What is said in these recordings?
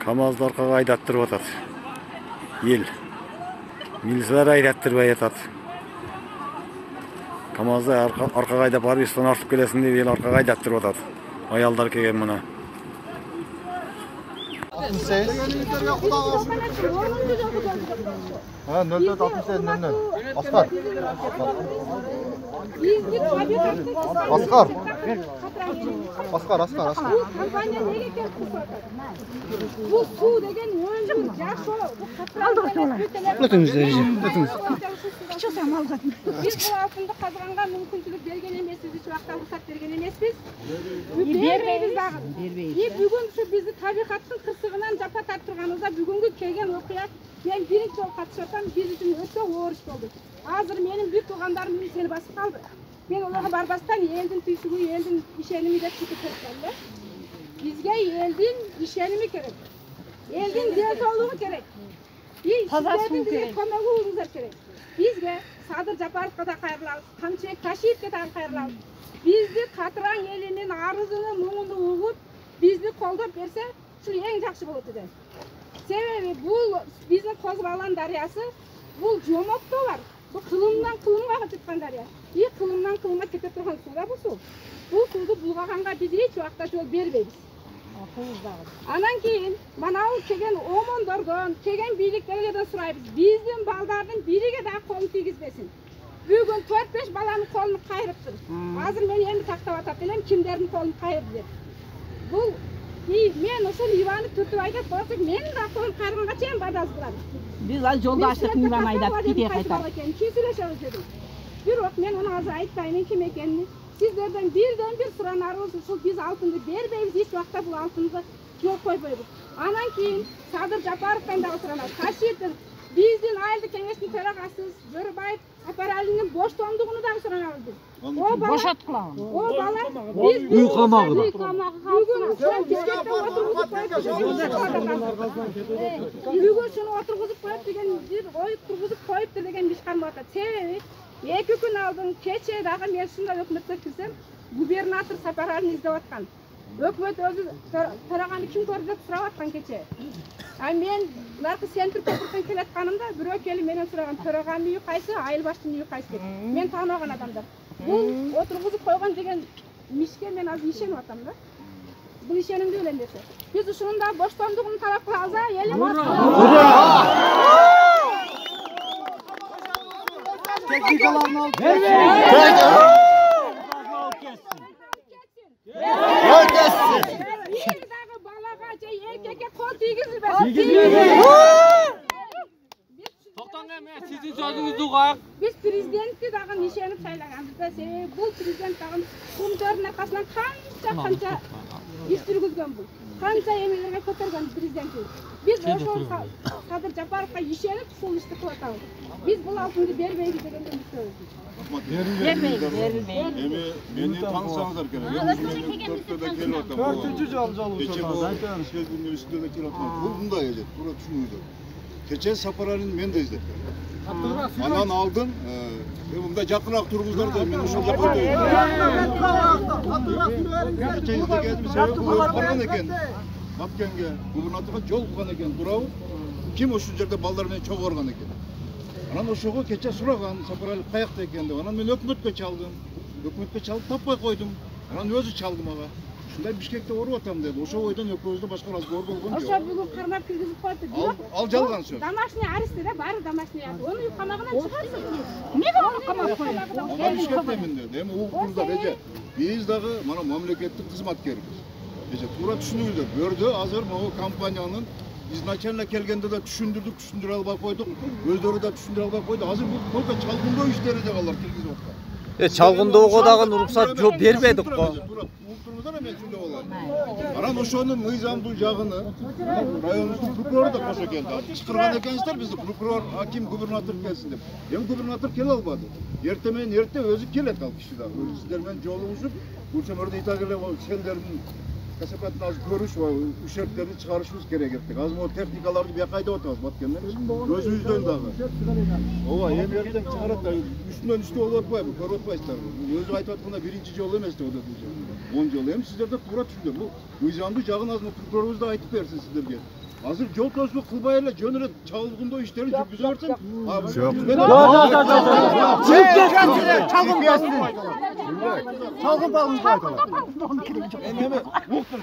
КамАЗды аркага айдаттырып атат. Ел. Милициялар айдаттырбай атат. КамАЗды аркага айдап барып ыстан артып келесин деп ел аркага айдаттырып атат. Аялдар келген мына. 68. Ha 04 68 00. Askar. Askar. Bu su degen öldür, жақсы. Ötünüz deyici. Ötünüz. Biz bu altında kazanğanğa mümkünçülük bergen emesiz, hiç vaqtda ruxsat bergen emesiz. Bermeymiz dagı. Бүгүн şu bizi tabiqаттын кырсыгынан жапа тартырганыбызда бүгүнгү келген окуя мен биринчи жолу катышып атам, биз үчүн өтө оор иш болду. Азыр менин бүт туугандарым милицияны басып калды. Мен оларга барбастан элдин түйсүгү, элдин ишеними деп чыгып кеткен да. Бизге элдин ишеними керек. Элдин ден соолугу керек. Сиздердин бизге көмөгүңүздөр керек. Бизге Садыр Жапаровго да кайрылабыз, Камчыбек Ташиевке да кайрылабыз. Бизди Катыраң элинин арызын, муңун угуп, бизди колдоп берсе, ушул эң жакшы болот экен. Себеби бул биздин Козбалан дарыясы, бул жомоктолар. Бул кылымдан кылымга жаткан дарыя. Кылымдан кылымга кете турган суу да бул суу. Бул сууду булгаганга биз эч убакта жол бербейбиз. Анан кийин манау келген омондордон, келген бийликтерден сурайбыз. Биздин балдардын бириге да колун тийгизбесин. Бүгүн 4-5 баланын колун кайрыптыр. Азыр мен эми тактап атат элем кимдердин колун кайрып деп. Бул мен ошол Иванды түртүп айтат болсок, менин да колум кайрганга чейин бадаз кылам. Биз ал жолдаштык Иван айдап кете кайтат. Чүйсүлөшөбүз дедим. Бирок мен аны азыр айтпаймын ким экенин. Сиздерден бир суранарыбыз ушул биз алтынды бербейбиз, эч убакта бул алтынды жол койбойбуз. Анан кийин Садыр Жапаровдон дагы суранабыз. Ташиевдин биздин айылдык кеңештин төрагасы Жорубаев аппаралынын боштондугуну дагы суранабыз биз. Бошоткула. О бала биз Үй камагы. Бүгүн шуну отургузуп коюп деген бир ой тургузуп коюптур деген иш кармап атат. Себеби 2 күн алдын кече дагы мен ушундай өкмөткө кирсем, губернатор Сапаралын издеп аткан. Өкмөт өзү төраганы ким көрдү деп сурап аткан кече. А мен наркы центр көпүртөн келатканымда бирөө келип менен сураган, төраганын үйү кайсы, айыл баштын үйү кайсы деп. Мен тааныбаган адамдар. Бул отургузуп койгон деген мишке мен азыр ишенип атам да. Бул ишенимди билем десе. Биз ушунун да боштондугун талап кылабыз, элим. Teknikalarını al. Bir dagı balaga erkekке kol тийгизилбесин. Токтоң эме, сиздин сөзүңүздү угак. Biz prezidentти дагы ишенип шайлаганбыз да. Себеби бул президент дагы кумдардын аркасынан канча иш жүргүзгөн бул. Канча эмелерге көтөргөн президентибиз. Biz ошол Садыр Жапаровго ишенип ушул ишти кылып атабыз. Biz бул алтынды бербейбиз дегенди үмүттөбүз. Бербейбиз. Эми мени таанысаңыздар керек. Төртөдө келип атам. 4-жол ушунда. Сөзүнүн үстүндө да келип атам. Бул мындай эле, туура түшүнүңүздөр. Кече Сапаралын мен да издепкен. Анан алдын, мында жакыныраак тургуздар да мен ошол жакка өтөйүн. Кече издегеним себеби өтүп барган экен. Баткенге губернаторго жол кылган экен, туурабы? Ким ошол жерде балдар менен чогуу барган экен. Анан ошого кече сураган, Сапаралын каякта экен деп. Анан мен өкмөткө чалдым. Өкмөткө чалып таппай койдум. Анан өзү чалды мага. Ушундай Бишкекте оруп атам деп. Ошол ойдон экөөбүздө башка разговор болгон жок. Ошо бүгүн кармап киргизип койду. Ал жалган сөз. Домашний арест да, баары домашний арест. Ону үй камагынан чыгарсын. Эмнеге аны камап коюп? Бишкектемин деп. Эми угуптуруздар эже. Биз дагы мана мамлекеттик кызматкербиз. Эже туура түшүнүңүздөр. Bu yerде азыр могу компаниянын изначально келгенде да түшүндүрө албай койдук. Өздөрү да түшүндүрө албай койду. Азыр бул только чалгындоо иштери деп алар киргизип аткан. Чалгындоого дагы уруксат жооп бербедик го. Угуптуруздар эми түшүндүрө алат. Анан ошонун мыйзамдуу жагыны райондун прокурору да кошо келди. Чакырган экенсиздер бизди прокурор, аким, губернатор келсин деп. Эми губернатор келе албады. Эрте менен эрте өзү келет ал киши да. Сиздер менен жолугушуп, өлчөмөрдү итагеле сендердин касапатын азыр көрүш, ушерптерди чыгарышыбыз керек экен. Азыр могу техникаларды бияка айдап атабыз Баткенден. Өзүбүздөн дагы. Ооба, эми эртең чыгарат да үстүнөн үстү болуп атпайбы, көрүп атпайсыздар. Өзү айтып атканда биринчи жол эмес деп атат уже. 10 жол. Эми сиздер да туура түшүндүр. Бул мыйзамдуу жагын азыр прокурорубуз да айтып берсин сиздерге. Hazır yol tosbuk kılbay ele jönüre çağılgında işlerini жүргүзөбөрсүң. Çalgın bağımızda aytalar. Эми уктур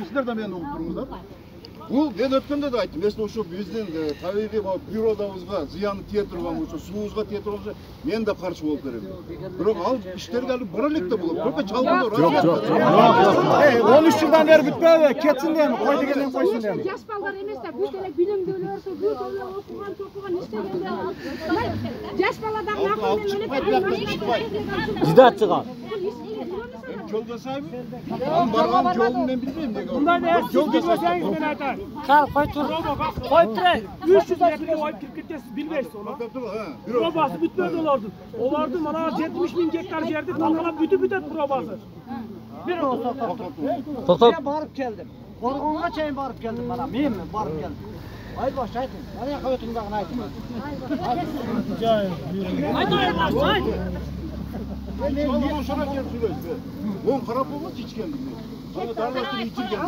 силер да мени уктуруңуздар. Бул мен өткөндө да айттым. Эсте ошо биздин табигый природабызга зыяны тие турган болсо, суубузга тие турган болсо, мен да каршы болуп берем. Бирок ал иштерге алып бара элек да болот. Только чалгындоо. Жок. 13 жылдан бeri бүтпөбү? Кетсин дейм, кой дегенден койсун дейм. Жаш балдар эмес да, бүт эле билимдүүлөрсү, бүт эле окуган, токуган иштегенде. Жаш баладагы акыл менен Жидат чыгат. Жол жасайбы? Ал барган жолун мен билбейм неге. Bundan eğer siz bilmeseniz ben aytar. Kal koy tur. Koy tur. 300 metre oyup kirip ketesiz bilmeysiz onu. Probası bütmedi olardı. Olardı mana 70.000 gektar yerde talgalap bütü probası. Bir olsa Toktop. Ben barıp geldim. Korgonga çayın barıp geldim bana. Men barıp geldim. Haydi baş aytın. Ana kavetindagını aytın. haydi. Çalgın ошоға келип сүйлөйсүз. Он карап болбосу ичкендик. Аны дарбастын ичирген.